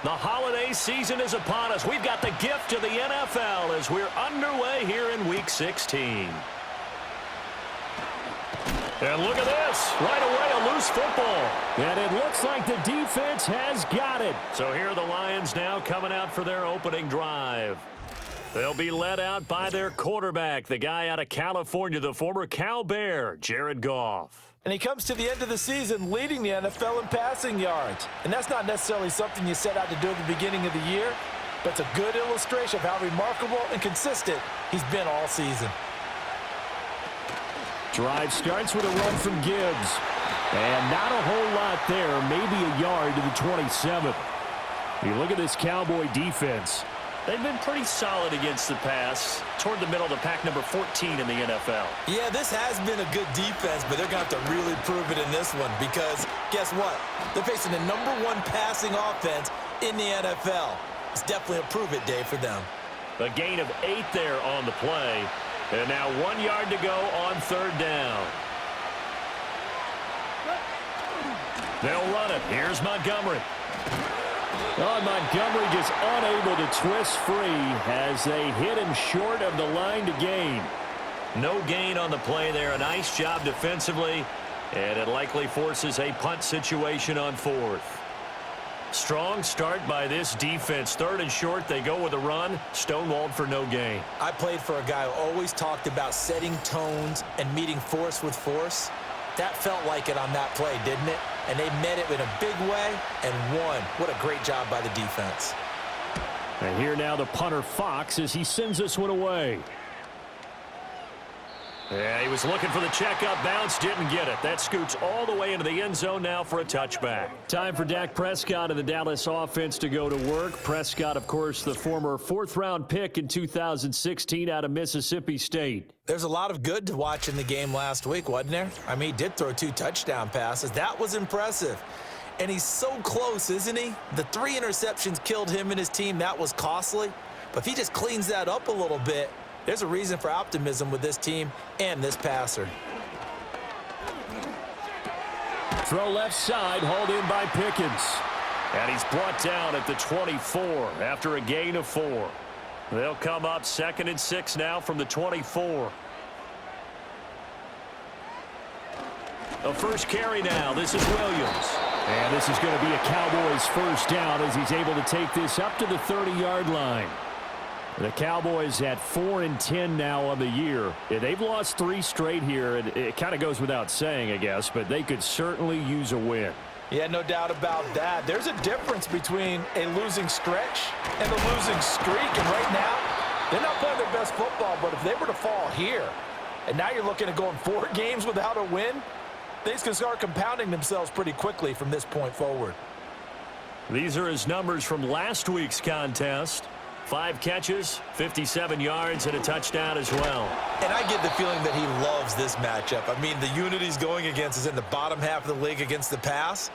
The holiday season is upon us. We've got the gift of the NFL as we're underway here in Week 16. And look at this. Right away, a loose football. And it looks like the defense has got it. So here are the Lions now coming out for their opening drive. They'll be led out by their quarterback, the guy out of California, the former Cal Bear, Jared Goff. And he comes to the end of the season leading the NFL in passing yards. And that's not necessarily something you set out to do at the beginning of the year, but it's a good illustration of how remarkable and consistent he's been all season. Drive starts with a run from Gibbs. And not a whole lot there, maybe a yard to the 27. You look at this Cowboy defense. They've been pretty solid against the pass, toward the middle of the pack, number 14 in the NFL. Yeah, this has been a good defense, but they're going to have to really prove it in this one because guess what? They're facing the number 1 passing offense in the NFL. It's definitely a prove-it day for them. A gain of 8 there on the play, and now 1 yard to go on third down. They'll run it. Here's Montgomery. Oh, Montgomery just unable to twist free as they hit him short of the line to gain. No gain on the play there. A nice job defensively, and it likely forces a punt situation on fourth. Strong start by this defense. Third and short, they go with a run. Stonewalled for no gain. I played for a guy who always talked about setting tones and meeting force with force. That felt like it on that play, didn't it? And they met it in a big way and won. What a great job by the defense. And here now the punter Fox as he sends this one away. Yeah, he was looking for the checkup bounce, didn't get it. That scoots all the way into the end zone now for a touchback. Time for Dak Prescott and the Dallas offense to go to work. Prescott, of course, the former 4th-round pick in 2016 out of Mississippi State. There's a lot of good to watch in the game last week, wasn't there? I mean, he did throw 2 touchdown passes. That was impressive. And he's so close, isn't he? The 3 interceptions killed him and his team. That was costly. But if he just cleans that up a little bit, there's a reason for optimism with this team and this passer. Throw left side, hauled in by Pickens. And he's brought down at the 24 after a gain of 4. They'll come up 2nd and 6 now from the 24. A first carry now. This is Williams. And this is going to be a Cowboys first down as he's able to take this up to the 30-yard line. The Cowboys at 4-10 now on the year. Yeah, they've lost 3 straight here, and it kind of goes without saying, I guess, but they could certainly use a win. Yeah, no doubt about that. There's a difference between a losing stretch and a losing streak, and right now, they're not playing their best football, but if they were to fall here, and now you're looking at going 4 games without a win, things can start compounding themselves pretty quickly from this point forward. These are his numbers from last week's contest. 5 catches, 57 yards, and a touchdown as well. And I get the feeling that he loves this matchup. I mean, the unit he's going against is in the bottom half of the league against the pass.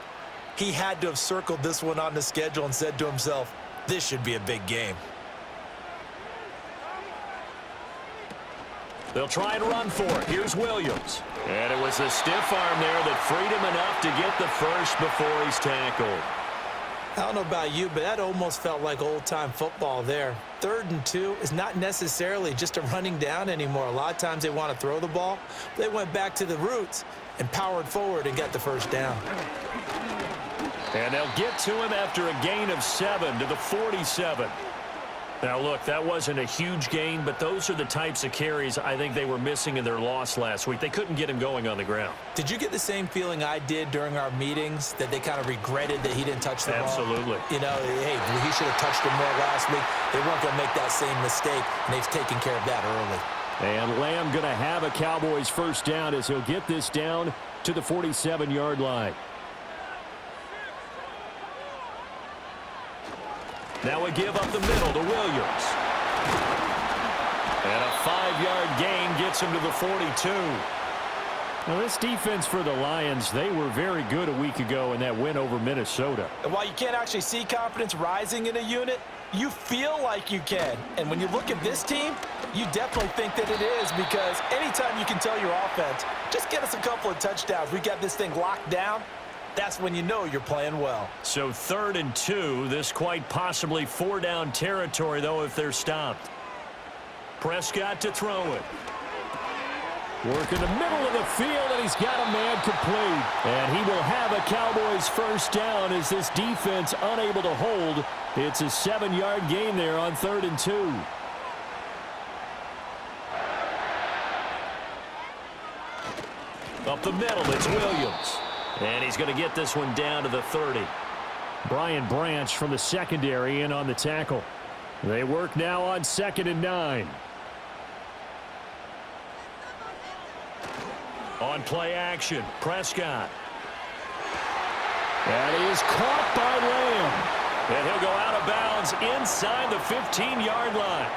He had to have circled this one on the schedule and said to himself, this should be a big game. They'll try and run for it. Here's Williams. And it was a stiff arm there that freed him enough to get the first before he's tackled. I don't know about you, but that almost felt like old-time football there. 3rd and 2 is not necessarily just a running down anymore. A lot of times they want to throw the ball. They went back to the roots and powered forward and got the first down. And they'll get to him after a gain of 7 to the 47. Now, look, that wasn't a huge gain, but those are the types of carries I think they were missing in their loss last week. They couldn't get him going on the ground. Did you get the same feeling I did during our meetings, that they kind of regretted that he didn't touch the ball? Absolutely. You know, hey, he should have touched him more last week. They weren't going to make that same mistake, and they've taken care of that early. And Lamb going to have a Cowboys first down as he'll get this down to the 47-yard line. Now a give up the middle to Williams. And a 5-yard gain gets him to the 42. Now this defense for the Lions, they were very good a week ago in that win over Minnesota. And while you can't actually see confidence rising in a unit, you feel like you can. And when you look at this team, you definitely think that it is, because anytime you can tell your offense, just get us a couple of touchdowns, we got this thing locked down, That's when you know you're playing well. So 3rd and 2. This quite possibly 4-down territory, though, if they're stopped. Prescott to throw it. Work in the middle of the field, and he's got a man complete. And he will have a Cowboys first down as this defense unable to hold. It's a 7-yard gain there on 3rd and 2. Up the middle, it's Williams. And he's going to get this one down to the 30. Brian Branch from the secondary in on the tackle. They work now on 2nd and 9. On play action, Prescott. That is caught by Lamb. And he'll go out of bounds inside the 15-yard line.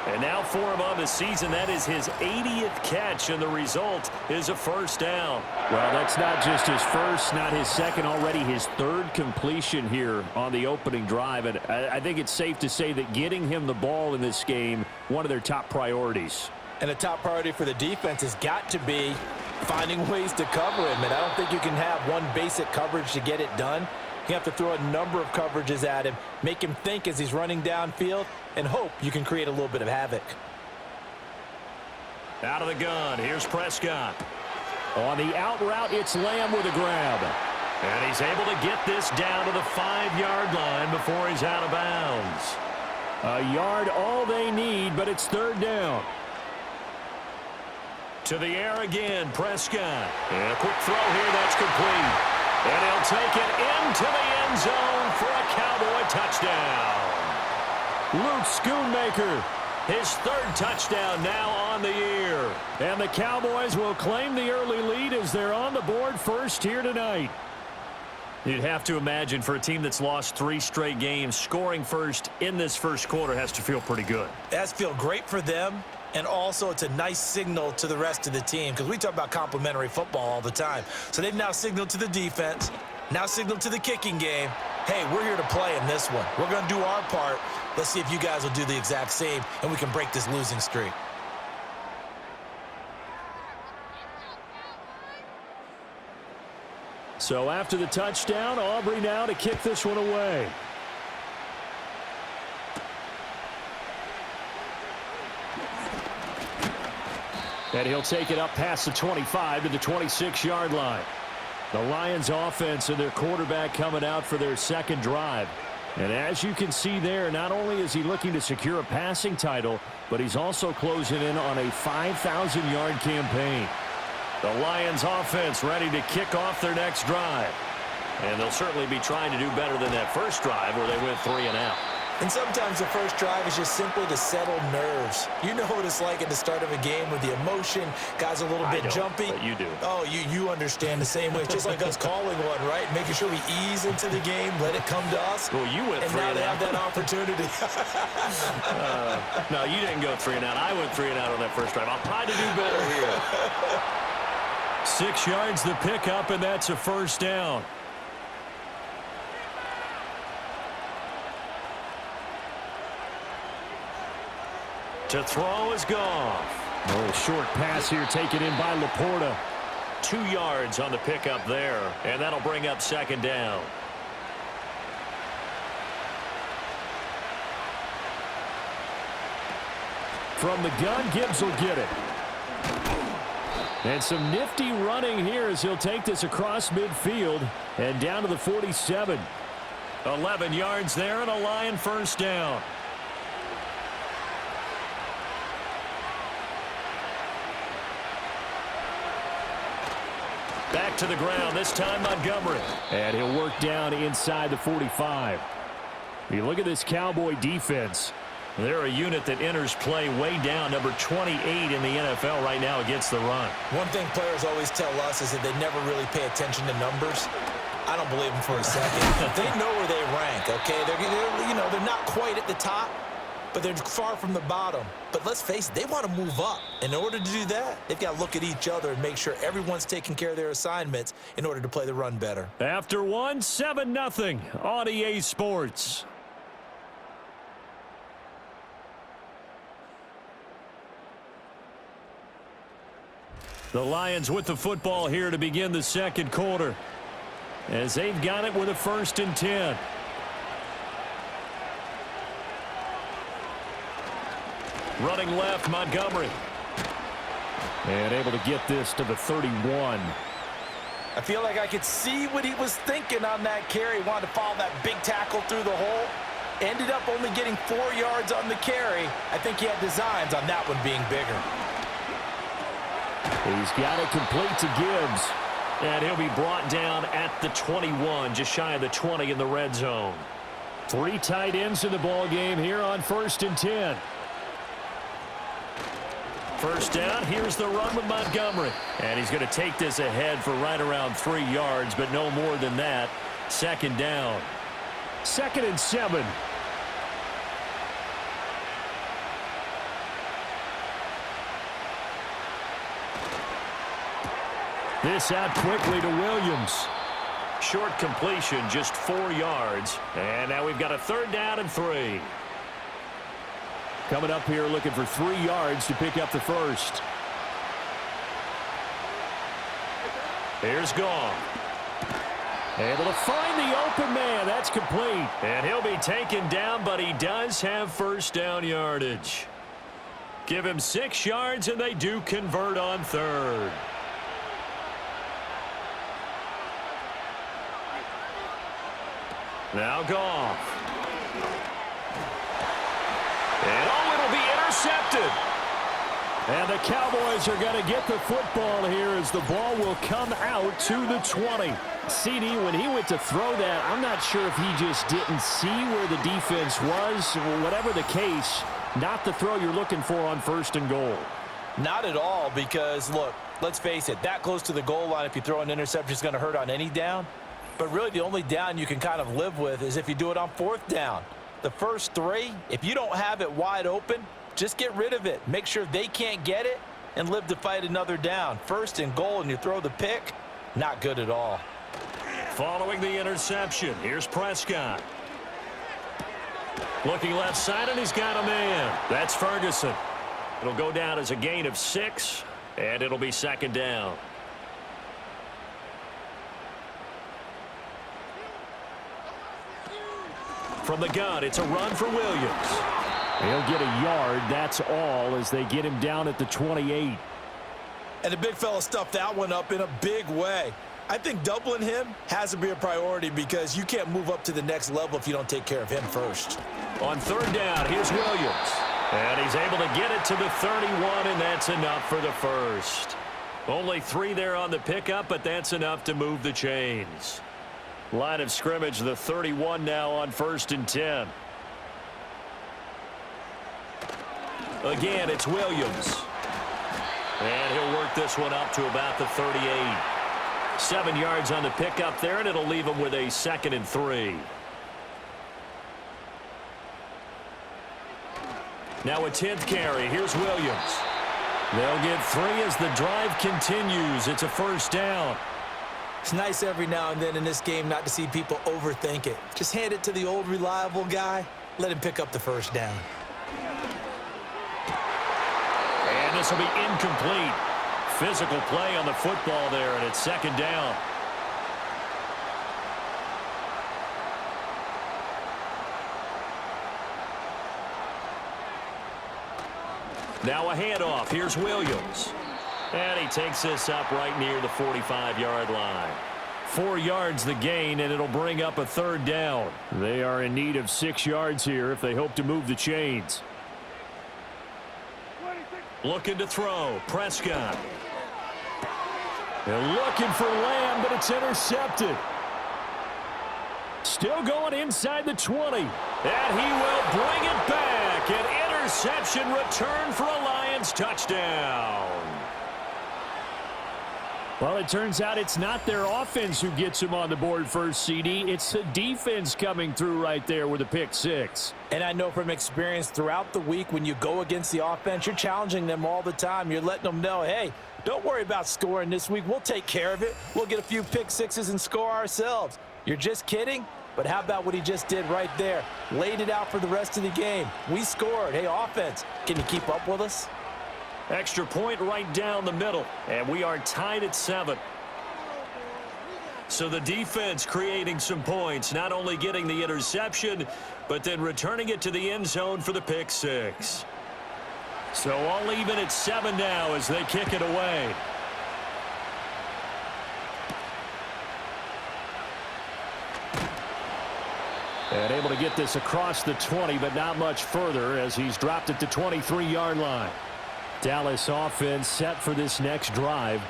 And now for him on the season, that is his 80th catch, and the result is a first down. Well, that's not just his first, not his second, already his 3rd completion here on the opening drive. And I think it's safe to say that getting him the ball in this game, one of their top priorities. And a top priority for the defense has got to be finding ways to cover him. And I don't think you can have one basic coverage to get it done. You have to throw a number of coverages at him, make him think as he's running downfield, and hope you can create a little bit of havoc. Out of the gun, here's Prescott. On the out route, it's Lamb with a grab. And he's able to get this down to the 5-yard line before he's out of bounds. A yard all they need, but it's 3rd down. To the air again, Prescott. And a quick throw here, that's complete. And he'll take it into the end zone for a Cowboy touchdown. Luke Schoonmaker, his 3rd touchdown now on the year. And the Cowboys will claim the early lead as they're on the board first here tonight. You'd have to imagine for a team that's lost 3 straight games, scoring first in this first quarter has to feel pretty good. It has to feel great for them. And also, it's a nice signal to the rest of the team because we talk about complementary football all the time. So they've now signaled to the defense, now signaled to the kicking game, hey, we're here to play in this one. We're going to do our part. Let's see if you guys will do the exact same, and we can break this losing streak. So after the touchdown, Aubrey now to kick this one away. And he'll take it up past the 25 to the 26-yard line. The Lions offense and their quarterback coming out for their 2nd drive. And as you can see there, not only is he looking to secure a passing title, but he's also closing in on a 5,000-yard campaign. The Lions offense ready to kick off their next drive. And they'll certainly be trying to do better than that first drive where they went 3 and out. And sometimes the first drive is just simply to settle nerves. You know what it's like at the start of a game with the emotion. Guys are a little bit jumpy. But you do. Oh, you understand the same way. It's just like us calling one, right? Making sure we ease into the game, let it come to us. Well, you went 3 and out. And now they have that opportunity. No, you didn't go 3 and out. I went 3 and out on that first drive. I'll try to do better here. 6 yards the pickup, and that's a first down. To throw is Goff. A little short pass here taken in by Laporta. 2 yards on the pickup there, and that'll bring up 2nd down. From the gun, Gibbs will get it. And some nifty running here as he'll take this across midfield and down to the 47. 11 yards there and a Lion first down. Back to the ground, this time Montgomery. And he'll work down inside the 45. You look at this Cowboy defense. They're a unit that enters play way down, number 28 in the NFL right now against the run. One thing players always tell us is that they never really pay attention to numbers. I don't believe them for a second. They know where they rank, okay? They're not quite at the top, but they're far from the bottom. But let's face it, they want to move up. In order to do that, they've got to look at each other and make sure everyone's taking care of their assignments in order to play the run better. After one, 7-0 on EA Sports. The Lions with the football here to begin the second quarter. as they've got it with a 1st and 10. Running left, Montgomery. And able to get this to the 31. I feel like I could see what he was thinking on that carry. Wanted to follow that big tackle through the hole. Ended up only getting 4 yards on the carry. I think he had designs on that one being bigger. He's got it complete to Gibbs. And he'll be brought down at the 21, just shy of the 20 in the red zone. 3 tight ends in the ball game here on 1st and 10. 1st down, here's the run with Montgomery. And he's going to take this ahead for right around 3 yards, but no more than that. 2nd down. 2nd and 7. This out quickly to Williams. Short completion, just 4 yards. And now we've got a 3rd down and 3. Coming up here looking for 3 yards to pick up the 1st. Here's Goff. Able to find the open man. That's complete. And he'll be taken down, but he does have 1st down yardage. Give him 6 yards, and they do convert on 3rd. Now Goff. And it'll be intercepted. And the Cowboys are going to get the football here as the ball will come out to the 20. Ceedee, when he went to throw that, I'm not sure if he just didn't see where the defense was. Whatever the case, not the throw you're looking for on 1st and goal. Not at all, because, look, let's face it, that close to the goal line, if you throw an interception, is going to hurt on any down. But really, the only down you can kind of live with is if you do it on 4th down. The first 3, if you don't have it wide open, just get rid of it. Make sure they can't get it and live to fight another down. 1st and goal, and you throw the pick, not good at all. Following the interception, here's Prescott. Looking left side, and he's got a man. That's Ferguson. It'll go down as a gain of 6, and it'll be 2nd down. From the gun, it's a run for Williams. He'll get a yard, that's all, as they get him down at the 28. And the big fella stuffed that one up in a big way. I think doubling him has to be a priority because you can't move up to the next level if you don't take care of him first. On 3rd down, here's Williams. And he's able to get it to the 31, and that's enough for the 1st. Only 3 there on the pickup, but that's enough to move the chains. Line of scrimmage, the 31 now on 1st and 10. Again, it's Williams. And he'll work this one up to about the 38. 7 yards on the pickup there, and it'll leave him with a 2nd and 3. Now a 10th carry. Here's Williams. They'll get 3 as the drive continues. It's a 1st down. It's nice every now and then in this game not to see people overthink it. Just hand it to the old reliable guy. Let him pick up the 1st down. And this will be incomplete. Physical play on the football there, and it's 2nd down. Now a handoff. Here's Williams. And he takes this up right near the 45-yard line. 4 yards the gain, and it'll bring up a 3rd down. They are in need of 6 yards here if they hope to move the chains. Looking to throw. Prescott. They're looking for Lamb, but it's intercepted. Still going inside the 20. And he will bring it back. An interception return for a Lions touchdown. Well, it turns out it's not their offense who gets him on the board first, Ceedee. It's the defense coming through right there with a pick 6. And I know from experience throughout the week when you go against the offense, you're challenging them all the time. You're letting them know, hey, don't worry about scoring this week. We'll take care of it. We'll get a few pick 6s and score ourselves. You're just kidding? But how about what he just did right there? Laid it out for the rest of the game. We scored. Hey, offense, can you keep up with us? Extra point right down the middle, and we are tied at 7. So the defense creating some points, not only getting the interception, but then returning it to the end zone for the pick six. So all even at 7 now as they kick it away. And able to get this across the 20, but not much further as he's dropped it to 23-yard line. Dallas offense set for this next drive.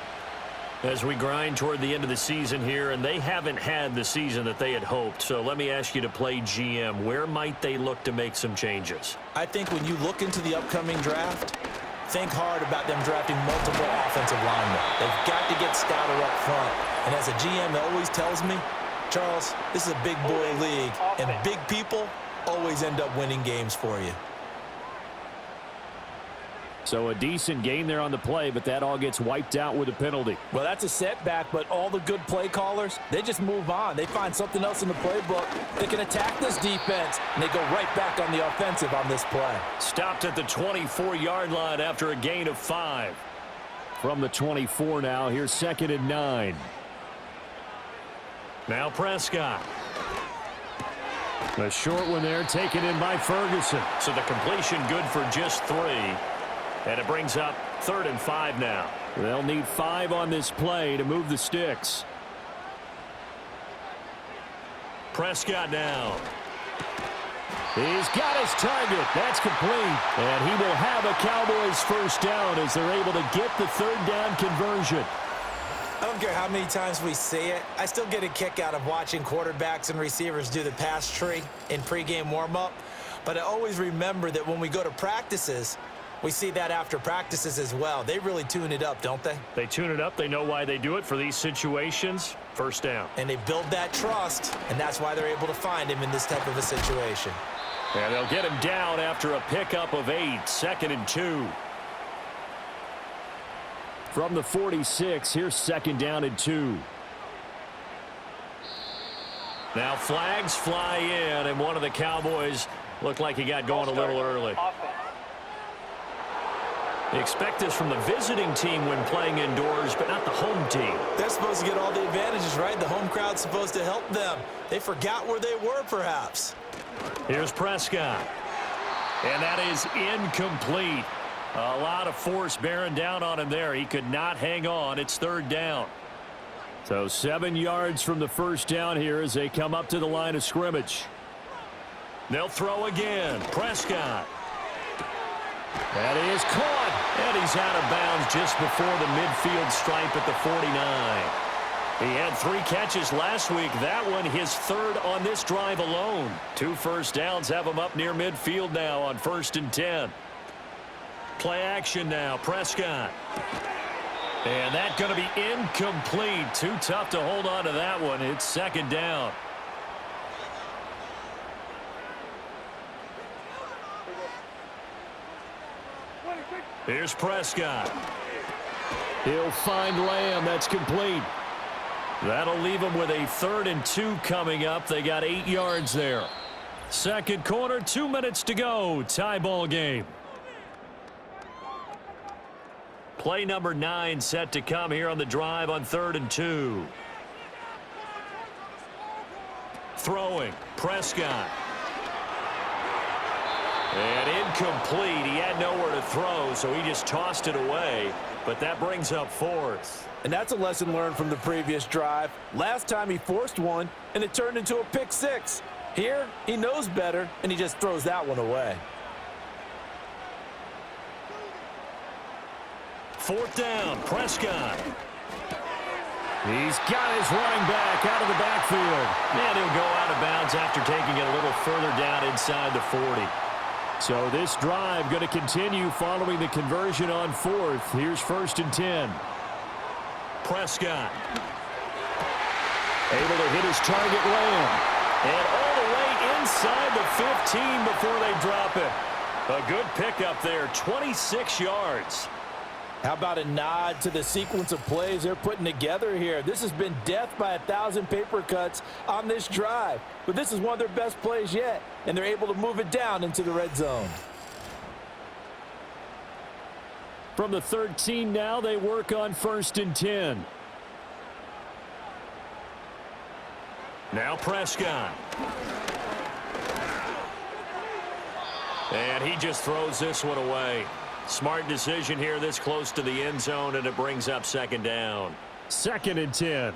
As we grind toward the end of the season here, and they haven't had the season that they had hoped. So let me ask you to play GM. Where might they look to make some changes? I think when you look into the upcoming draft, think hard about them drafting multiple offensive linemen. They've got to get stouter up front. And as a GM that always tells me, Charles, this is a big boy league, and big people always end up winning games for you. So a decent game there on the play, but that all gets wiped out with a penalty. Well, that's a setback, but all the good play callers, they just move on. They find something else in the playbook. They can attack this defense, and they go right back on the offensive on this play. Stopped at the 24-yard line after a gain of 5. From the 24 now, here's 2nd and 9. Now Prescott. A short one there, taken in by Ferguson. So the completion good for just 3. And it brings up 3rd and 5 now. They'll need 5 on this play to move the sticks. Prescott now. He's got his target. That's complete. And he will have a Cowboys first down as they're able to get the 3rd down conversion. I don't care how many times we see it. I still get a kick out of watching quarterbacks and receivers do the pass tree in pregame warm-up. But I always remember that when we go to practices, we see that after practices as well. They really tune it up, don't they? They tune it up. They know why they do it for these situations. First down. And they build that trust, and that's why they're able to find him in this type of a situation. And they'll get him down after a pickup of 8. 2nd and 2. From the 46, here's 2nd down and 2. Now flags fly in, and one of the Cowboys looked like he got going a little early. You expect this from the visiting team when playing indoors, but not the home team. They're supposed to get all the advantages, right? The home crowd's supposed to help them. They forgot where they were, perhaps. Here's Prescott. And that is incomplete. A lot of force bearing down on him there. He could not hang on. It's 3rd down. So 7 yards from the first down here as they come up to the line of scrimmage. They'll throw again. Prescott. That is caught. And he's out of bounds just before the midfield stripe at the 49. He had 3 catches last week. That one his 3rd on this drive alone. 2 first downs have him up near midfield now on 1st and 10. Play action now. Prescott. And that's going to be incomplete. Too tough to hold on to that one. It's 2nd down. Here's Prescott. He'll find Lamb. That's complete. That'll leave him with a 3rd and 2 coming up. They got 8 yards there. 2nd quarter, 2 minutes to go. Tie ball game. Play number 9 set to come here on the drive on 3rd and 2. Throwing. Prescott. And incomplete. He had nowhere to throw, so he just tossed it away. But that brings up 4th. And that's a lesson learned from the previous drive. Last time he forced one, and it turned into a pick 6. Here, he knows better, and he just throws that one away. 4th down. Prescott. He's got his running back out of the backfield. And he'll go out of bounds after taking it a little further down inside the 40. So this drive going to continue following the conversion on 4th. Here's 1st and 10. Prescott. Able to hit his target Lamb. And all the way inside the 15 before they drop it. A good pickup there, 26 yards. How about a nod to the sequence of plays they're putting together here? This has been death by 1,000 paper cuts on this drive. But this is one of their best plays yet, and they're able to move it down into the red zone. From the 13 now, they work on 1st and 10. Now Prescott. And he just throws this one away. Smart decision here this close to the end zone, and it brings up second down. 2nd and 10.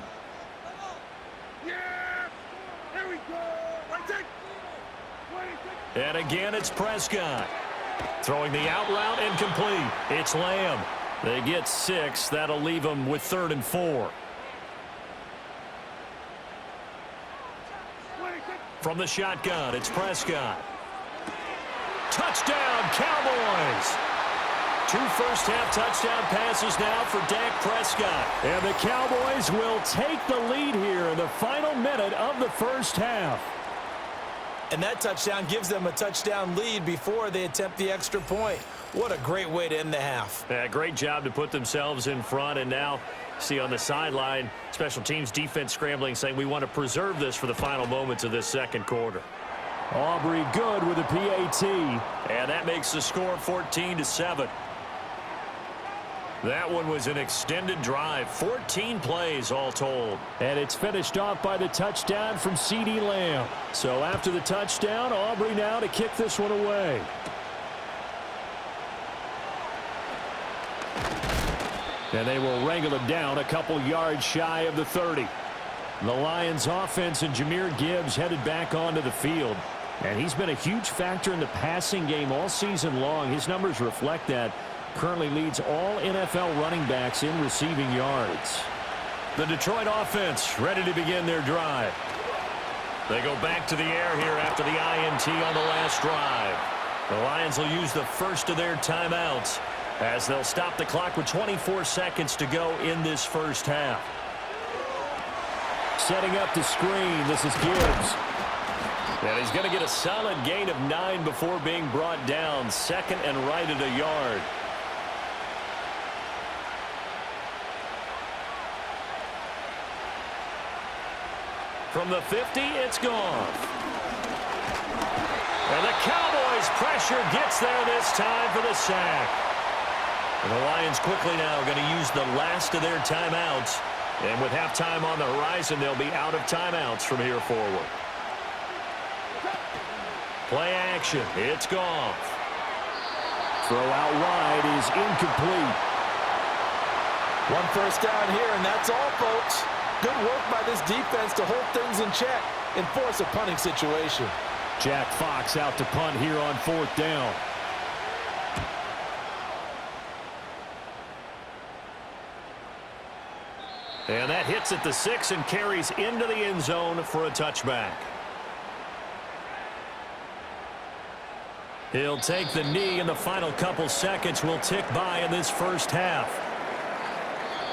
And again, it's Prescott. Throwing the out route and complete. It's Lamb. They get 6. That'll leave them with 3rd and 4. From the shotgun, it's Prescott. Touchdown, Cowboys! 2 first-half touchdown passes now for Dak Prescott. And the Cowboys will take the lead here in the final minute of the first half. And that touchdown gives them a touchdown lead before they attempt the extra point. What a great way to end the half. Yeah, great job to put themselves in front, and now see on the sideline, special teams defense scrambling, saying we want to preserve this for the final moments of this second quarter. Aubrey good with a PAT. And that makes the score 14-7. That one was an extended drive, 14 plays all told. And it's finished off by the touchdown from Ceedee Lamb. So after the touchdown, Aubrey now to kick this one away. And they will wrangle him down a couple yards shy of the 30. The Lions offense and Jahmyr Gibbs headed back onto the field. And he's been a huge factor in the passing game all season long. His numbers reflect that. Currently leads all NFL running backs in receiving yards. The Detroit offense ready to begin their drive. They go back to the air here after the INT on the last drive. The Lions will use the first of their timeouts as they'll stop the clock with 24 seconds to go in this first half. Setting up the screen, this is Gibbs. And he's going to get a solid gain of 9 before being brought down. 2nd and right at a yard. From the 50, it's gone. And the Cowboys' pressure gets there this time for the sack. And the Lions quickly now going to use the last of their timeouts. And with halftime on the horizon, they'll be out of timeouts from here forward. Play action. It's gone. Throw out wide is incomplete. 1 first down here, and that's all, folks. Good work by this defense to hold things in check and force a punting situation. Jack Fox out to punt here on 4th down. And that hits at the 6 and carries into the end zone for a touchback. He'll take the knee, and the final couple seconds will tick by in this first half.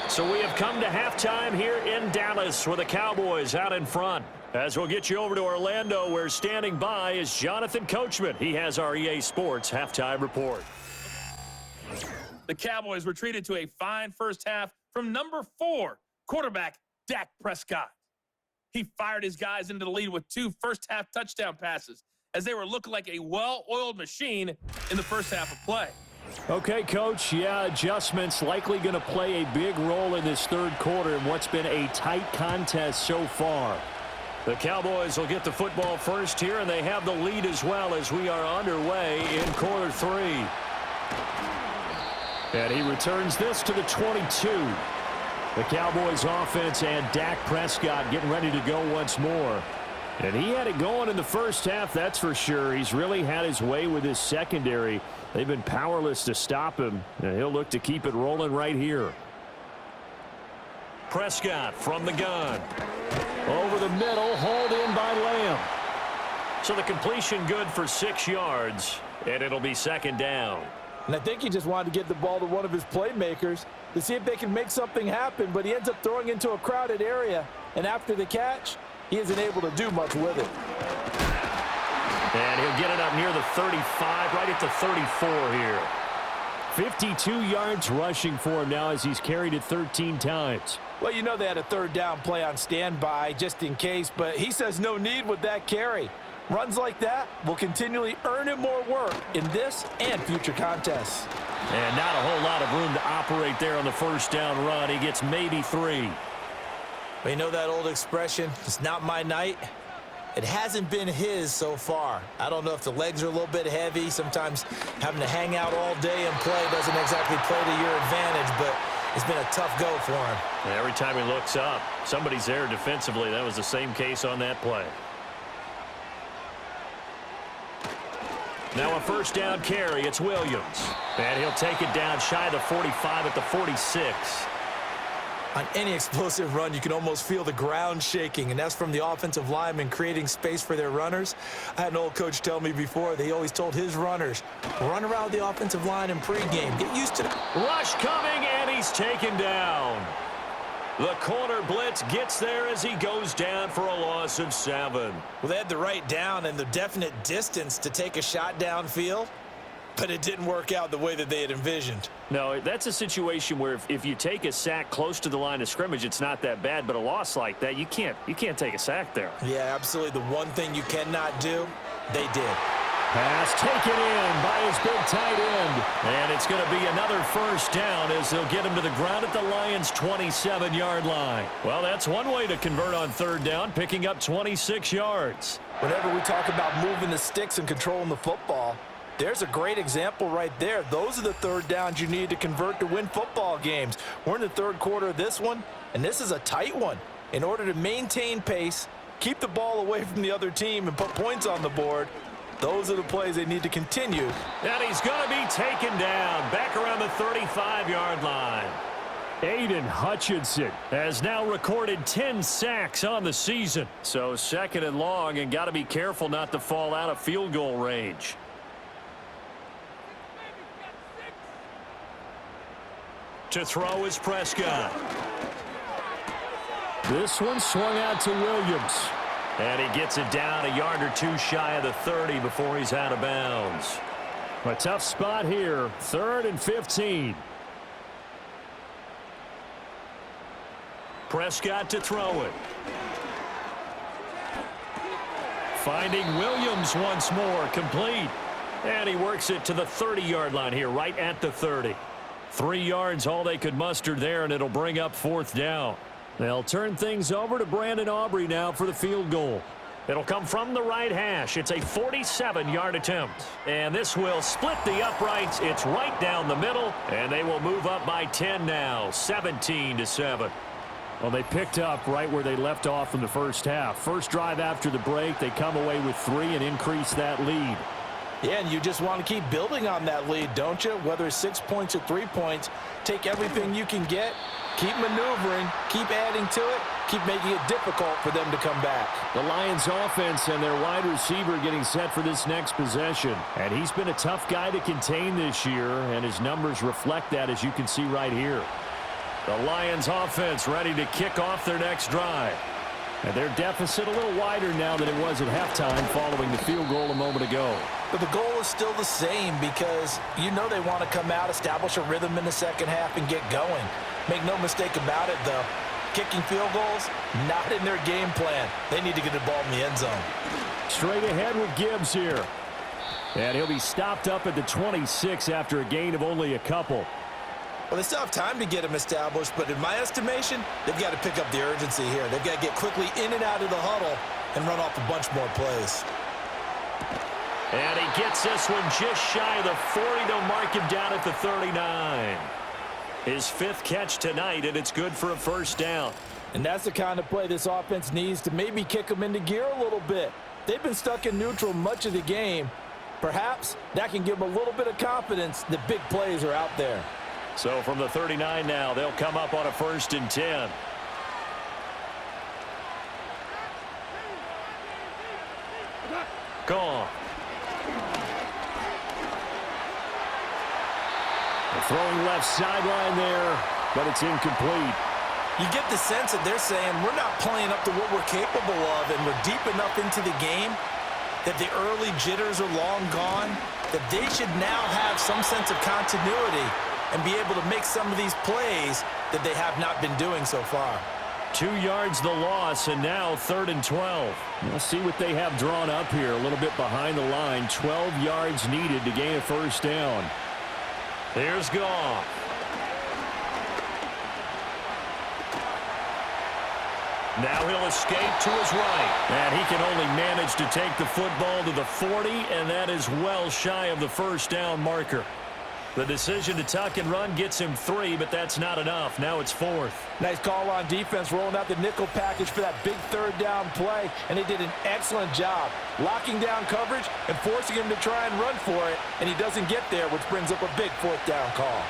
So we have come to halftime here in Dallas with the Cowboys out in front. As we'll get you over to Orlando, where standing by is Jonathan Coachman. He has our EA Sports halftime report. The Cowboys were treated to a fine first half from number 4, quarterback Dak Prescott. He fired his guys into the lead with 2 first-half touchdown passes as they were looking like a well-oiled machine in the first half of play. Okay, Coach, yeah, adjustments likely going to play a big role in this third quarter in what's been a tight contest so far. The Cowboys will get the football first here, and they have the lead as well as we are underway in quarter 3. And he returns this to the 22. The Cowboys offense and Dak Prescott getting ready to go once more. And he had it going in the first half, that's for sure. He's really had his way with his secondary. They've been powerless to stop him, and he'll look to keep it rolling right here. Prescott from the gun. Over the middle, hauled in by Lamb. So the completion good for 6 yards, and it'll be 2nd down. And I think he just wanted to get the ball to one of his playmakers to see if they can make something happen, but he ends up throwing into a crowded area, and after the catch, he isn't able to do much with it. And he'll get it up near the 35, right at the 34 here. 52 yards rushing for him now as he's carried it 13 times. Well, you know they had a 3rd down play on standby just in case, but he says no need with that carry. Runs like that will continually earn him more work in this and future contests. And not a whole lot of room to operate there on the first down run. He gets maybe 3. But you know that old expression, it's not my night? It hasn't been his so far. I don't know if the legs are a little bit heavy. Sometimes having to hang out all day and play doesn't exactly play to your advantage, but it's been a tough go for him. And every time he looks up, somebody's there defensively. That was the same case on that play. Now a first down carry. It's Williams. And he'll take it down shy of the 45 at the 46. On any explosive run, you can almost feel the ground shaking, and that's from the offensive linemen creating space for their runners. I had an old coach tell me before, they always told his runners, run around the offensive line in pregame. Get used to it. Rush coming, and he's taken down. The corner blitz gets there as he goes down for a loss of 7. Well, they had the right down and the definite distance to take a shot downfield, but it didn't work out the way that they had envisioned. No, that's a situation where if you take a sack close to the line of scrimmage, it's not that bad, but a loss like that, you can't take a sack there. Yeah, absolutely. The one thing you cannot do, they did. Pass taken in by his big tight end. And it's going to be another first down as they'll get him to the ground at the Lions' 27-yard line. Well, that's one way to convert on third down, picking up 26 yards. Whenever we talk about moving the sticks and controlling the football, there's a great example right there. Those are the third downs you need to convert to win football games. We're in the third quarter of this one, and this is a tight one. In order to maintain pace, keep the ball away from the other team, and put points on the board, those are the plays they need to continue. And he's going to be taken down back around the 35-yard line. Aiden Hutchinson has now recorded 10 sacks on the season. So second and long, and got to be careful not to fall out of field goal range. To throw is Prescott. This one swung out to Williams. And he gets it down a yard or two shy of the 30 before he's out of bounds. A tough spot here. 3rd and 15. Prescott to throw it. Finding Williams once more, complete. And he works it to the 30-yard line here, right at the 30. 3 yards, all they could muster there, and it'll bring up 4th down. They'll turn things over to Brandon Aubrey now for the field goal. It'll come from the right hash. It's a 47-yard attempt. And this will split the uprights. It's right down the middle, and they will move up by 10 now, 17-7. Well, they picked up right where they left off in the first half. First drive after the break, they come away with 3 and increase that lead. Yeah, and you just want to keep building on that lead, don't you? Whether it's 6 points or 3 points, take everything you can get, keep maneuvering, keep adding to it, keep making it difficult for them to come back. The Lions offense and their wide receiver getting set for this next possession. And he's been a tough guy to contain this year, and his numbers reflect that, as you can see right here. The Lions offense ready to kick off their next drive. And their deficit a little wider now than it was at halftime following the field goal a moment ago. But the goal is still the same, because you know they want to come out, establish a rhythm in the second half, and get going. Make no mistake about it, though. Kicking field goals, not in their game plan. They need to get the ball in the end zone. Straight ahead with Gibbs here. And he'll be stopped up at the 26 after a gain of only a couple. Well, they still have time to get him established, but in my estimation, they've got to pick up the urgency here. They've got to get quickly in and out of the huddle and run off a bunch more plays. And he gets this one just shy of the 40. They'll mark him down at the 39. His 5th catch tonight, and it's good for a first down. And that's the kind of play this offense needs to maybe kick them into gear a little bit. They've been stuck in neutral much of the game. Perhaps that can give them a little bit of confidence that big plays are out there. So from the 39 now, they'll come up on a 1st and 10. Gone. Throwing left sideline there, but it's incomplete. You get the sense that they're saying we're not playing up to what we're capable of, and we're deep enough into the game that the early jitters are long gone, that they should now have some sense of continuity and be able to make some of these plays that they have not been doing so far. 2 yards the loss, and now 3rd and 12. We'll see what they have drawn up here. A little bit behind the line. 12 yards needed to gain a first down. Here's Goff. Now he'll escape to his right. And he can only manage to take the football to the 40, and that is well shy of the first down marker. The decision to tuck and run gets him 3, but that's not enough. Now it's 4th. Nice call on defense, rolling out the nickel package for that big third down play, and they did an excellent job locking down coverage and forcing him to try and run for it, and he doesn't get there, which brings up a big 4th down call.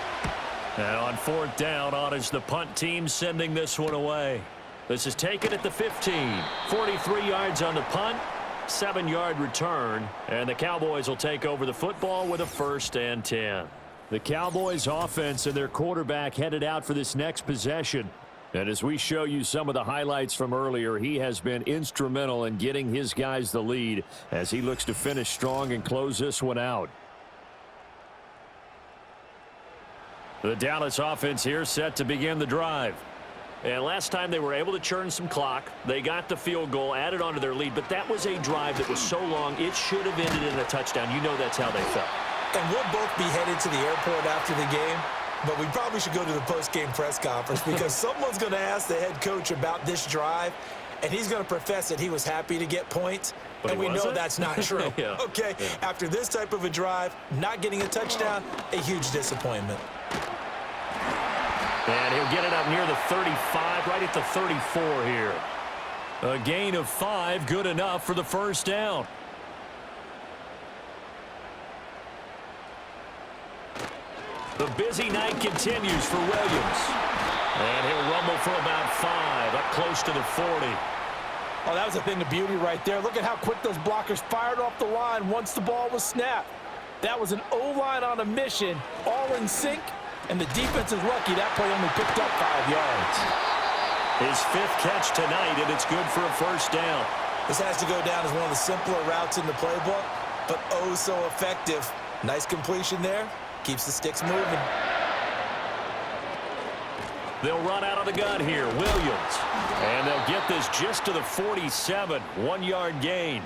And on 4th down, on is the punt team sending this one away. This is taken at the 15. 43 yards on the punt, 7-yard return, and the Cowboys will take over the football with a 1st and 10. The Cowboys offense and their quarterback headed out for this next possession. And as we show you some of the highlights from earlier, he has been instrumental in getting his guys the lead as he looks to finish strong and close this one out. The Dallas offense here set to begin the drive. And last time they were able to churn some clock. They got the field goal, added onto their lead, but that was a drive that was so long it should have ended in a touchdown. You know that's how they felt. And we'll both be headed to the airport after the game, but we probably should go to the post-game press conference because someone's going to ask the head coach about this drive, and he's going to profess that he was happy to get points, and we know that's not true. Yeah. Okay, yeah. After this type of a drive, not getting a touchdown, a huge disappointment. And he'll get it up near the 35, right at the 34 here. A gain of 5, good enough for the 1st down. The busy night continues for Williams. And he'll rumble for about 5, up close to the 40. Oh, that was a thing of beauty right there. Look at how quick those blockers fired off the line once the ball was snapped. That was an O-line on a mission, all in sync, and the defense is lucky that play only picked up 5 yards. His 5th catch tonight, and it's good for a 1st down. This has to go down as one of the simpler routes in the playbook, but oh so effective. Nice completion there. Keeps the sticks moving. They'll run out of the gun here. Williams. And they'll get this just to the 47. 1-yard gain.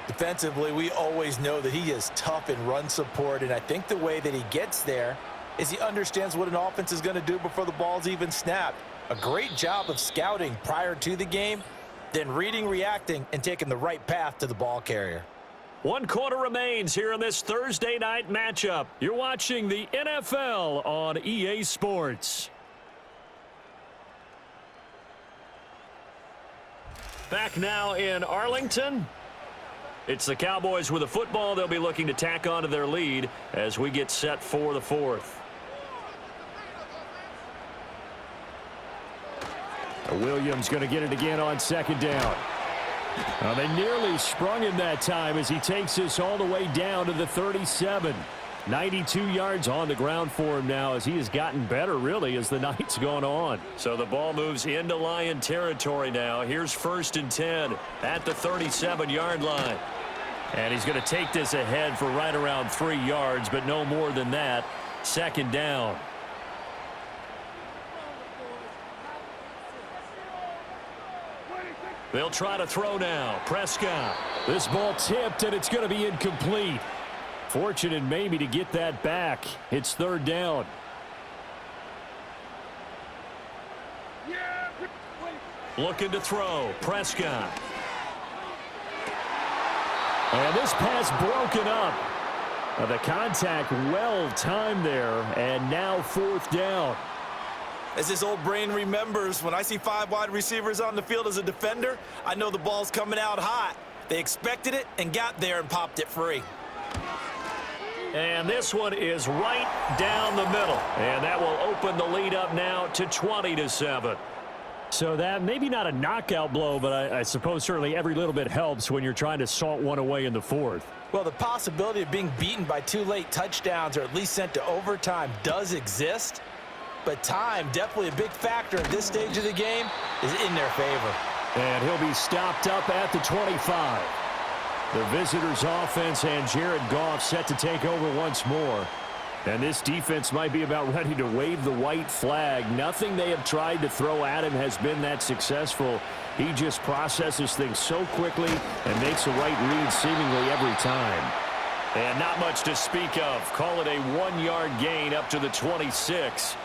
Defensively, we always know that he is tough in run support, and I think the way that he gets there is he understands what an offense is going to do before the ball's even snapped. A great job of scouting prior to the game, then reading, reacting, and taking the right path to the ball carrier. 1 quarter remains here in this Thursday night matchup. You're watching the NFL on EA Sports. Back now in Arlington. It's the Cowboys with the football. They'll be looking to tack on to their lead as we get set for the 4th. Williams going to get it again on 2nd down. They nearly sprung him that time as he takes this all the way down to the 37. 92 yards on the ground for him now as he has gotten better, really, as the night's gone on. So the ball moves into Lion territory now. Here's 1st and 10 at the 37-yard line. And he's going to take this ahead for right around 3 yards, but no more than that. 2nd down. They'll try to throw now. Prescott. This ball tipped, and it's going to be incomplete. Fortunate maybe to get that back. It's 3rd down. Looking to throw. Prescott. And this pass broken up. The contact well timed there, and now 4th down. As his old brain remembers, when I see 5 wide receivers on the field as a defender, I know the ball's coming out hot. They expected it and got there and popped it free. And this one is right down the middle. And that will open the lead up now to 20-7. So that maybe not a knockout blow, but I suppose certainly every little bit helps when you're trying to salt one away in the 4th. Well, the possibility of being beaten by 2 late touchdowns or at least sent to overtime does exist. But time, definitely a big factor at this stage of the game, is in their favor. And he'll be stopped up at the 25. The visitors' offense and Jared Goff set to take over once more. And this defense might be about ready to wave the white flag. Nothing they have tried to throw at him has been that successful. He just processes things so quickly and makes the right read seemingly every time. And not much to speak of. Call it a 1-yard gain up to the 26.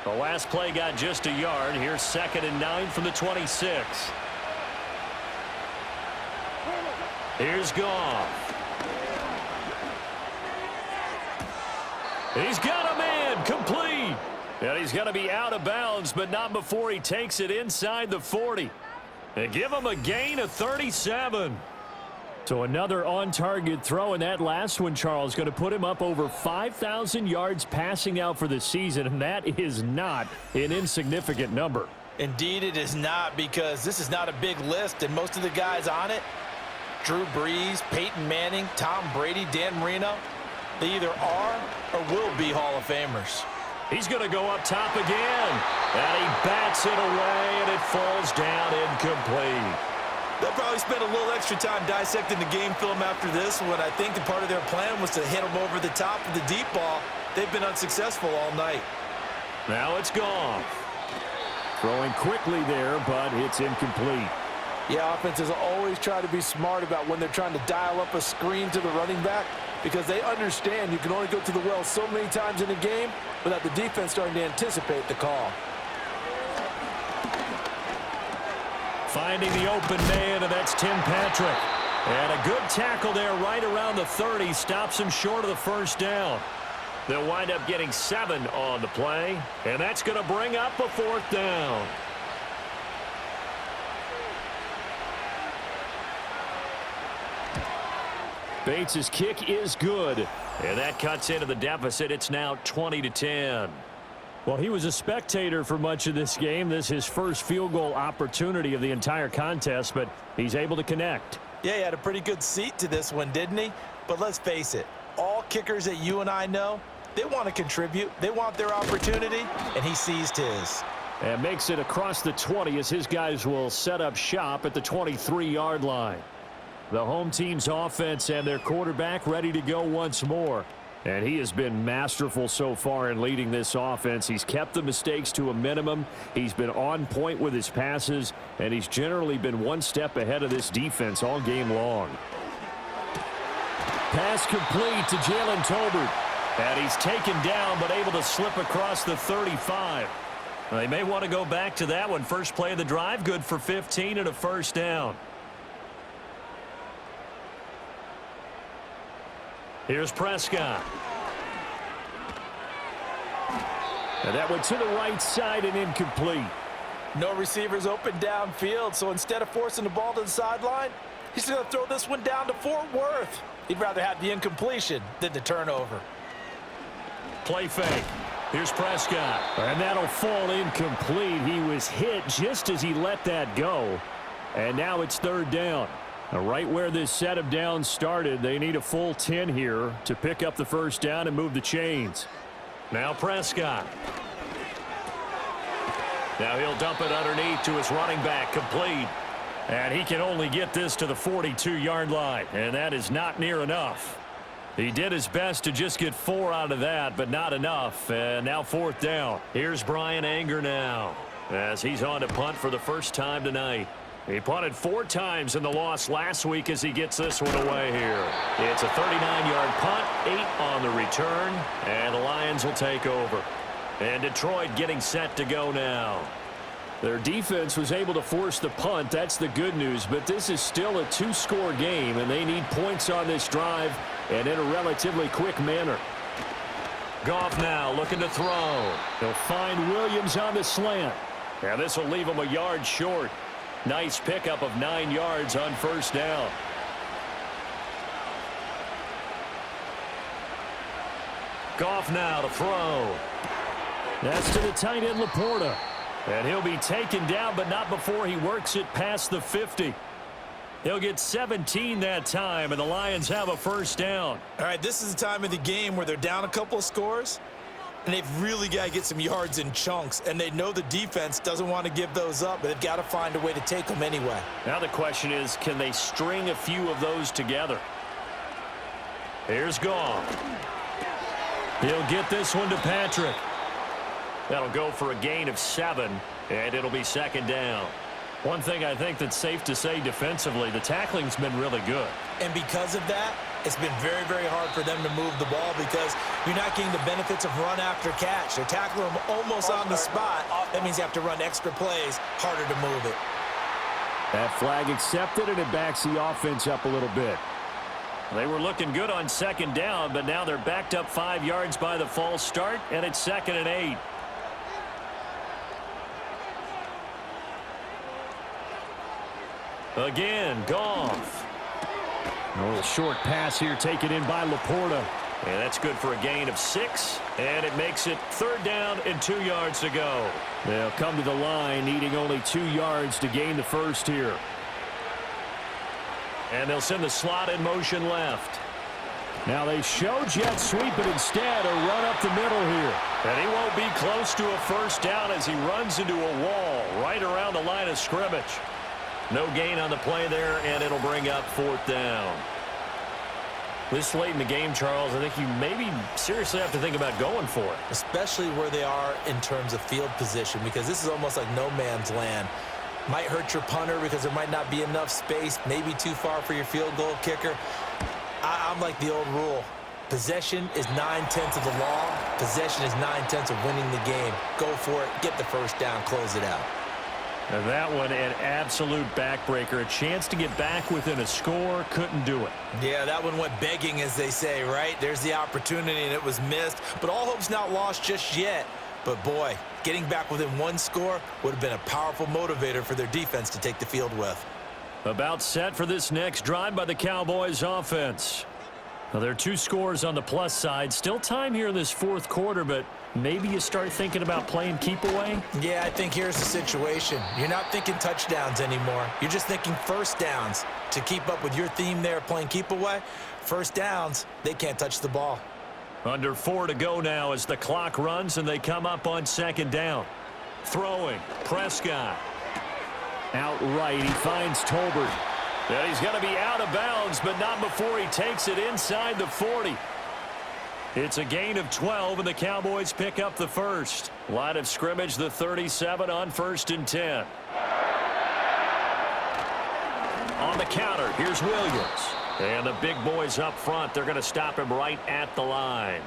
The last play got just a yard. Here's 2nd and 9 from the 26. Here's Goff. He's got a man, complete. And he's going to be out of bounds, but not before he takes it inside the 40. And give him a gain of 37. So another on-target throw, and that last one, Charles, going to put him up over 5,000 yards passing out for the season, and that is not an insignificant number. Indeed it is not, because this is not a big list, and most of the guys on it, Drew Brees, Peyton Manning, Tom Brady, Dan Marino, they either are or will be Hall of Famers. He's going to go up top again, and he bats it away, and it falls down incomplete. They'll probably spend a little extra time dissecting the game film after this one. I think the part of their plan was to hit them over the top of the deep ball. They've been unsuccessful all night. Now it's Goff. Throwing quickly there, but it's incomplete. Yeah, offenses always try to be smart about when they're trying to dial up a screen to the running back, because they understand you can only go to the well so many times in a game without the defense starting to anticipate the call. Finding the open man, and that's Tim Patrick. And a good tackle there right around the 30. Stops him short of the first down. They'll wind up getting 7 on the play, and that's going to bring up a 4th down. Bates' kick is good, and that cuts into the deficit. It's now 20-10. Well, he was a spectator for much of this game. This is his first field goal opportunity of the entire contest, but he's able to connect. Yeah, he had a pretty good seat to this one, didn't he? But let's face it, all kickers that you and I know, they want to contribute. They want their opportunity, and he seized his. And makes it across the 20 as his guys will set up shop at the 23-yard line. The home team's offense and their quarterback ready to go once more. And he has been masterful so far in leading this offense. He's kept the mistakes to a minimum. He's been on point with his passes, and he's generally been one step ahead of this defense all game long. Pass complete to Jalen Tolbert. And he's taken down, but able to slip across the 35. They may want to go back to that one. First play of the drive, good for 15 and a first down. Here's Prescott. And that went to the right side and incomplete. No receivers open downfield, so instead of forcing the ball to the sideline, he's going to throw this one down to Fort Worth. He'd rather have the incompletion than the turnover. Play fake. Here's Prescott. And that'll fall incomplete. He was hit just as he let that go. And now it's 3rd down. Right where this set of downs started, they need a full 10 here to pick up the first down and move the chains. Now Prescott. Now he'll dump it underneath to his running back, complete. And he can only get this to the 42-yard line, and that is not near enough. He did his best to just get 4 out of that, but not enough. And now 4th down. Here's Brian Anger now, as he's on to punt for the first time tonight. He punted 4 times in the loss last week as he gets this one away here. It's a 39-yard punt, 8 on the return, and the Lions will take over. And Detroit getting set to go now. Their defense was able to force the punt. That's the good news, but this is still a 2-score game, and they need points on this drive and in a relatively quick manner. Goff now looking to throw. He'll find Williams on the slant. And this will leave him a yard short. Nice pickup of 9 yards on first down. Goff now to throw. That's to the tight end, Laporta. And he'll be taken down, but not before he works it past the 50. He'll get 17 that time, and the Lions have a first down. All right, this is the time of the game where they're down a couple of scores, and they've really got to get some yards in chunks, and they know the defense doesn't want to give those up, but they've got to find a way to take them anyway. Now the question is, can they string a few of those together? Here's Goff. He'll get this one to Patrick. That'll go for a gain of 7, and it'll be 2nd down. One thing I think that's safe to say defensively, the tackling's been really good. And because of that, It's been very, very hard for them to move the ball because you're not getting the benefits of run after catch. They're tackling them almost on the spot. That means you have to run extra plays, harder to move it. That flag accepted, and it backs the offense up a little bit. They were looking good on second down, but now they're backed up 5 yards by the false start, and it's 2nd and 8. Again, Goff. A little short pass here taken in by Laporta. And that's good for a gain of 6, and it makes it 3rd down and 2 yards to go. They'll come to the line, needing only 2 yards to gain the first here. And they'll send the slot in motion left. Now they show jet sweep, but instead a run up the middle here. And he won't be close to a first down as he runs into a wall right around the line of scrimmage. No gain on the play there, and it'll bring up 4th down. This late in the game, Charles, I think you maybe seriously have to think about going for it. Especially where they are in terms of field position, because this is almost like no man's land. Might hurt your punter because there might not be enough space, maybe too far for your field goal kicker. I'm like the old rule. Possession is 9/10 of the law. Possession is 9/10 of winning the game. Go for it, get the first down, close it out. And that one, an absolute backbreaker. A chance to get back within a score, couldn't do it. Yeah, that one went begging, as they say, right? There's the opportunity, and it was missed. But all hope's not lost just yet. But, boy, getting back within 1 score would have been a powerful motivator for their defense to take the field with. About set for this next drive by the Cowboys offense. Now, there are 2 scores on the plus side. Still time here in this 4th quarter, but maybe you start thinking about playing keep away? Yeah, I think here's the situation. You're not thinking touchdowns anymore. You're just thinking first downs. To keep up with your theme there, playing keep away, first downs, they can't touch the ball. Under 4 to go now as the clock runs and they come up on 2nd down. Throwing, Prescott. Outright, he finds Tolbert. And he's going to be out of bounds, but not before he takes it inside the 40. It's a gain of 12, and the Cowboys pick up the first. Line of scrimmage, the 37 on 1st and 10. On the counter, here's Williams. And the big boys up front, they're going to stop him right at the line.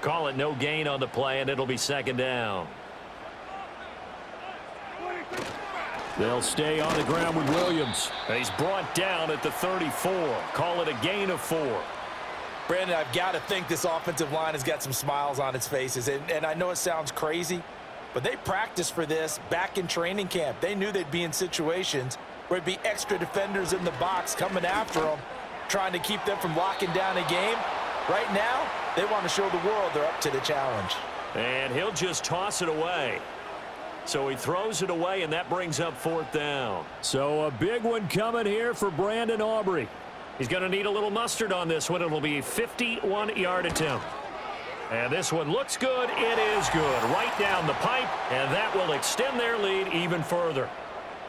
Call it no gain on the play, and it'll be 2nd down. They'll stay on the ground with Williams. And he's brought down at the 34. Call it a gain of 4. Brandon, I've got to think this offensive line has got some smiles on its faces. And I know it sounds crazy, but they practiced for this back in training camp. They knew they'd be in situations where it'd be extra defenders in the box coming after them, trying to keep them from locking down a game. Right now, they want to show the world they're up to the challenge. And he'll just toss it away. So he throws it away, and that brings up 4th down. So a big one coming here for Brandon Aubrey. He's going to need a little mustard on this one. It'll be a 51-yard attempt. And this one looks good. It is good. Right down the pipe, and that will extend their lead even further.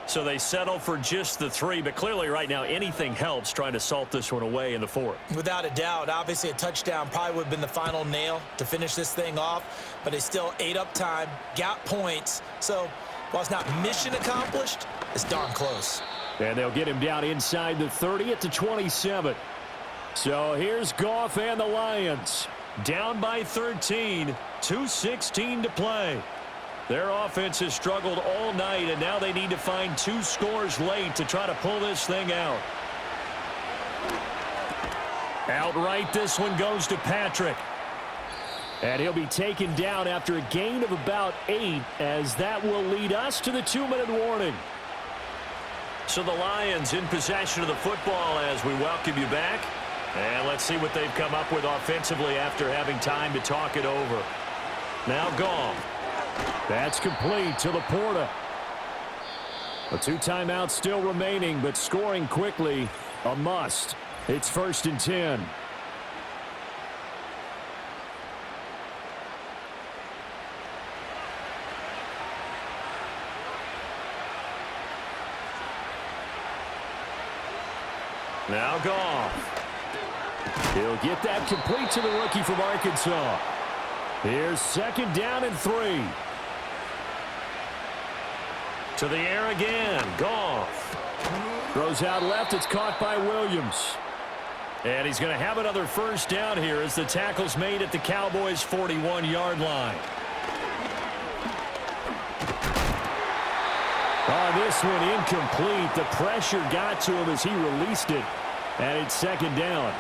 So they settle for just the 3, but clearly right now anything helps trying to salt this one away in the 4th. Without a doubt, obviously a touchdown probably would have been the final nail to finish this thing off, but they still ate up time, got points. So while it's not mission accomplished, it's darn close. And they'll get him down inside the 30 at the 27. So here's Goff and the Lions. Down by 13, 2:16 to play. Their offense has struggled all night, and now they need to find 2 scores late to try to pull this thing out. Outright, this one goes to Patrick. And he'll be taken down after a gain of about 8, as that will lead us to the 2-minute warning. So the Lions in possession of the football as we welcome you back. And let's see what they've come up with offensively after having time to talk it over. Now Goff. That's complete to Laporta. A 2 timeouts still remaining, but scoring quickly, a must. It's 1st and 10. Now Goff. He'll get that complete to the rookie from Arkansas. Here's 2nd down and 3. To the air again. Goff. Throws out left. It's caught by Williams. And he's going to have another first down here as the tackle's made at the Cowboys' 41-yard line. Oh, this one incomplete. The pressure got to him as he released it. And it's second down.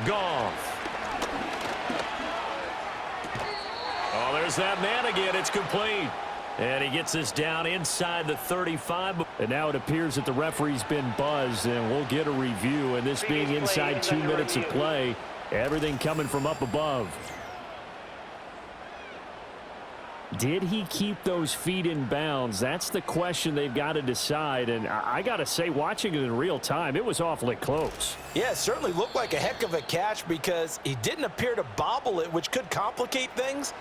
Goff. Oh, there's that man again. It's complete. And he gets this down inside the 35. And now it appears that the referee's been buzzed, and we'll get a review. And this being inside 2 minutes of play, everything coming from up above. Did he keep those feet in bounds? That's the question they've got to decide. And I got to say, watching it in real time, it was awfully close. Yeah, it certainly looked like a heck of a catch because he didn't appear to bobble it, which could complicate things.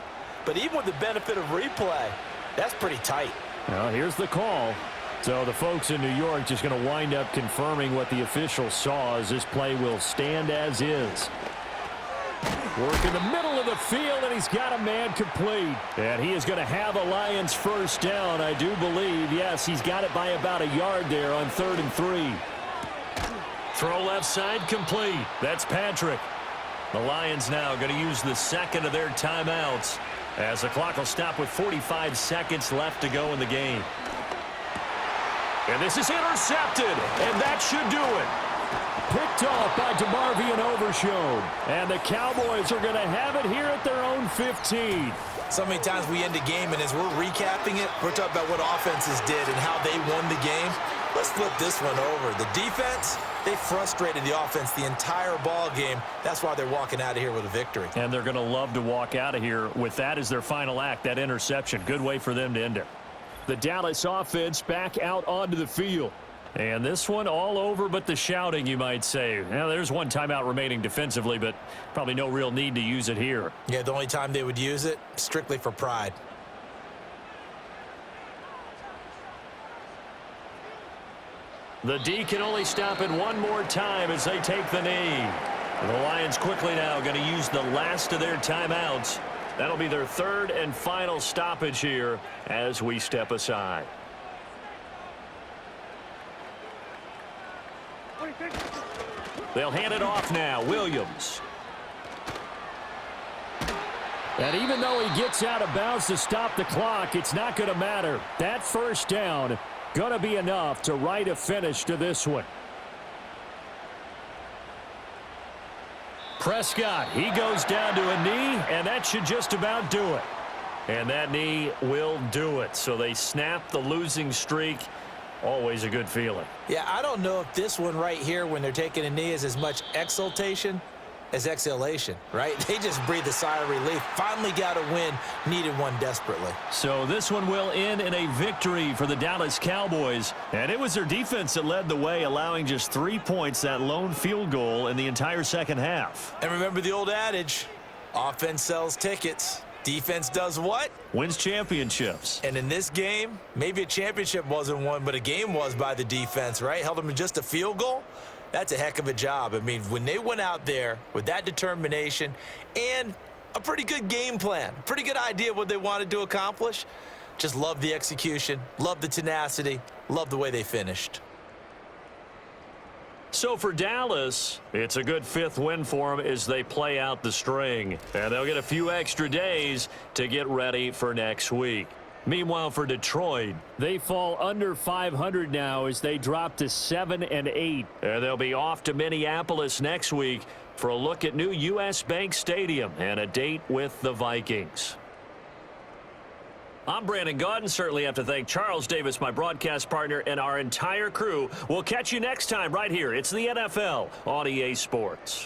But even with the benefit of replay, that's pretty tight. Well, here's the call. So the folks in New York just going to wind up confirming what the official saw as this play will stand as is. Work in the middle of the field, and he's got a man complete. And he is going to have a Lions first down, I do believe. Yes, he's got it by about a yard there on 3rd and 3. Throw left side complete. That's Patrick. The Lions now going to use the second of their timeouts as the clock will stop with 45 seconds left to go in the game. And this is intercepted, and that should do it. Picked off by DeMarvion Overshown. And the Cowboys are going to have it here at their own 15. So many times we end a game, and as we're recapping it, we're talking about what offenses did and how they won the game. Let's flip this one over. The defense, they frustrated the offense the entire ball game. That's why they're walking out of here with a victory. And they're going to love to walk out of here with that as their final act, that interception. Good way for them to end it. The Dallas offense back out onto the field. And this one all over but the shouting, you might say. Now, there's one timeout remaining defensively, but probably no real need to use it here. Yeah, the only time they would use it, strictly for pride. The D can only stop it one more time as they take the knee. The Lions quickly now going to use the last of their timeouts. That'll be their third and final stoppage here as we step aside. They'll hand it off now. Williams. And even though he gets out of bounds to stop the clock, it's not going to matter. That first down going to be enough to write a finish to this one. Prescott, he goes down to a knee, and that should just about do it. And that knee will do it. So they snap the losing streak. Always a good feeling. Yeah, I don't know if this one right here when they're taking a knee is as much exultation as exhalation, right? They just breathe a sigh of relief. Finally got a win, needed one desperately. So this one will end in a victory for the Dallas Cowboys. And it was their defense that led the way, allowing just 3 points, that lone field goal in the entire second half. And remember the old adage, offense sells tickets. Defense does what? Wins championships. And in this game, maybe a championship wasn't won, but a game was by the defense, right? Held them to just a field goal. That's a heck of a job. I mean, when they went out there with that determination and a pretty good game plan, pretty good idea what they wanted to accomplish, just love the execution, love the tenacity, love the way they finished. So for Dallas, it's a good fifth win for them as they play out the string. And they'll get a few extra days to get ready for next week. Meanwhile, for Detroit, they fall under 500 now as they drop to 7-8. And they'll be off to Minneapolis next week for a look at new U.S. Bank Stadium and a date with the Vikings. I'm Brandon Gaudin. Certainly have to thank Charles Davis, my broadcast partner, and our entire crew. We'll catch you next time right here. It's the NFL on EA Sports.